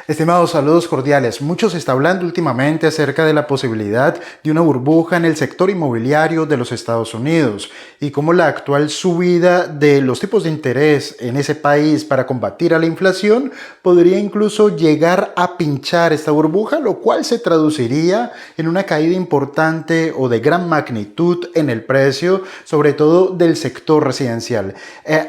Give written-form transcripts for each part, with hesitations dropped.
Estimados, saludos cordiales. Mucho se está hablando últimamente acerca de la posibilidad de una burbuja en el sector inmobiliario de los Estados Unidos y cómo la actual subida de los tipos de interés en ese país para combatir a la inflación podría incluso llegar a pinchar esta burbuja, lo cual se traduciría en una caída importante o de gran magnitud en el precio, sobre todo del sector residencial.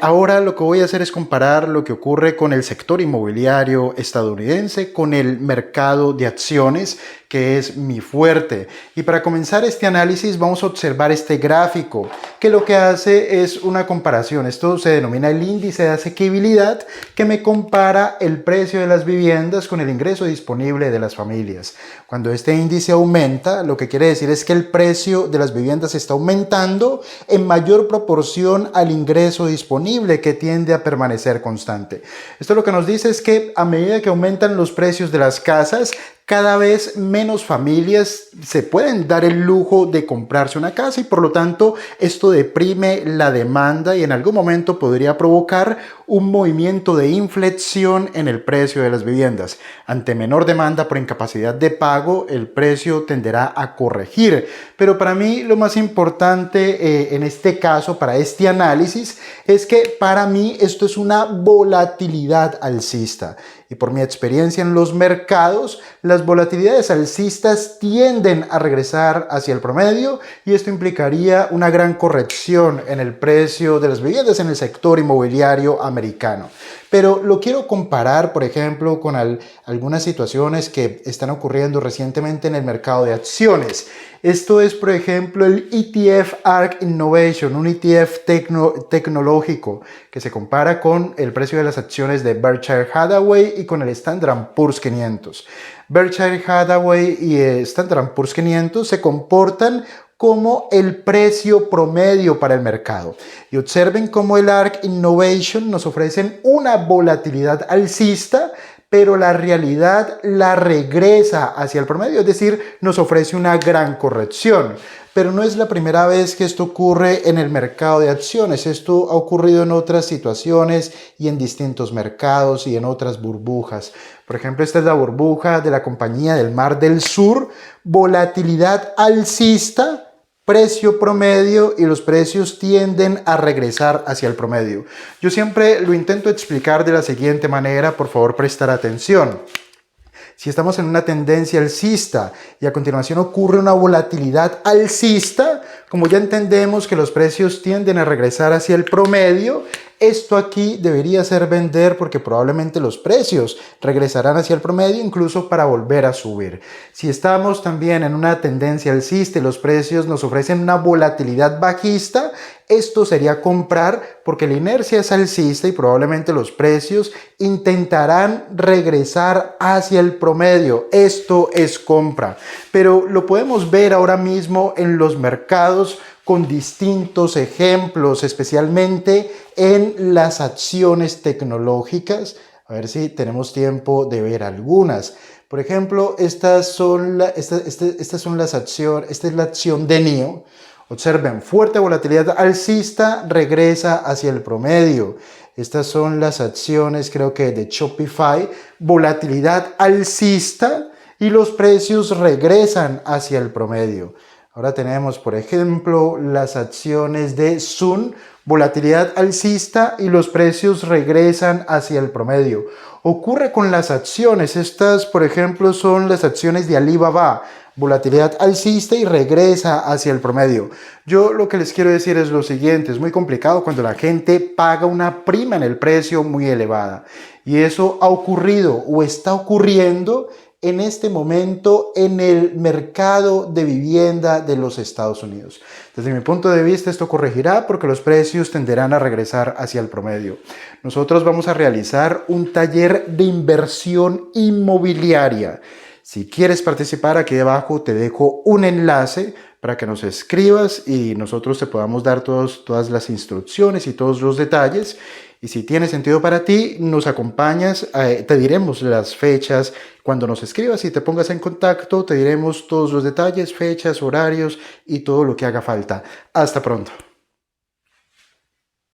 Ahora lo que voy a hacer es comparar lo que ocurre con el sector inmobiliario estadounidense con el mercado de acciones, que es mi fuerte. Y para comenzar este análisis vamos a observar este gráfico, que lo que hace es una comparación. Esto se denomina el índice de asequibilidad, que me compara el precio de las viviendas con el ingreso disponible de las familias. Cuando este índice aumenta, lo que quiere decir es que el precio de las viviendas está aumentando en mayor proporción al ingreso disponible, que tiende a permanecer constante. Esto lo que nos dice es que a medida que aumentan los precios de las casas, cada vez menos familias se pueden dar el lujo de comprarse una casa y por lo tanto esto deprime la demanda y en algún momento podría provocar un movimiento de inflexión en el precio de las viviendas. Ante menor demanda por incapacidad de pago, el precio tenderá a corregir. Pero para mí lo más importante en este caso, para este análisis, es que para mí esto es una volatilidad alcista. Y por mi experiencia en los mercados, las volatilidades alcistas tienden a regresar hacia el promedio y esto implicaría una gran corrección en el precio de las viviendas en el sector inmobiliario americano. Pero lo quiero comparar, por ejemplo, con algunas situaciones que están ocurriendo recientemente en el mercado de acciones. Esto es, por ejemplo, el ETF ARK Innovation, un ETF tecnológico que se compara con el precio de las acciones de Berkshire Hathaway y con el Standard & Poor's 500. Berkshire Hathaway y Standard & Poor's 500 se comportan como el precio promedio para el mercado. Y observen cómo el ARK Innovation nos ofrecen una volatilidad alcista, pero la realidad la regresa hacia el promedio, es decir, nos ofrece una gran corrección. Pero no es la primera vez que esto ocurre en el mercado de acciones. Esto ha ocurrido en otras situaciones y en distintos mercados y en otras burbujas. Por ejemplo, esta es la burbuja de la Compañía del Mar del Sur, volatilidad alcista, precio promedio y los precios tienden a regresar hacia el promedio. Yo siempre lo intento explicar de la siguiente manera, por favor prestar atención. Si estamos en una tendencia alcista y a continuación ocurre una volatilidad alcista, como ya entendemos que los precios tienden a regresar hacia el promedio, esto aquí debería ser vender porque probablemente los precios regresarán hacia el promedio incluso para volver a subir. Si estamos también en una tendencia alcista y los precios nos ofrecen una volatilidad bajista, esto sería comprar porque la inercia es alcista y probablemente los precios intentarán regresar hacia el promedio. Esto es compra. Pero lo podemos ver ahora mismo en los mercados con distintos ejemplos, especialmente en las acciones tecnológicas. A ver si tenemos tiempo de ver algunas. Por ejemplo, esta es la acción de NIO. Observen, fuerte volatilidad alcista, regresa hacia el promedio. Estas son las acciones, creo que de Shopify, volatilidad alcista y los precios regresan hacia el promedio. Ahora tenemos, por ejemplo, las acciones de Sun, volatilidad alcista y los precios regresan hacia el promedio. Ocurre con las acciones, estas, por ejemplo, son las acciones de Alibaba, volatilidad alcista y regresa hacia el promedio. Yo lo que les quiero decir es lo siguiente, es muy complicado cuando la gente paga una prima en el precio muy elevada. Y eso ha ocurrido o está ocurriendo en este momento en el mercado de vivienda de los Estados Unidos. Desde mi punto de vista esto corregirá porque los precios tenderán a regresar hacia el promedio. Nosotros vamos a realizar un taller de inversión inmobiliaria. Si quieres participar, aquí debajo te dejo un enlace para que nos escribas y nosotros te podamos dar todas las instrucciones y todos los detalles. Y si tiene sentido para ti, nos acompañas, te diremos las fechas. Cuando nos escribas y te pongas en contacto, te diremos todos los detalles, fechas, horarios y todo lo que haga falta. Hasta pronto.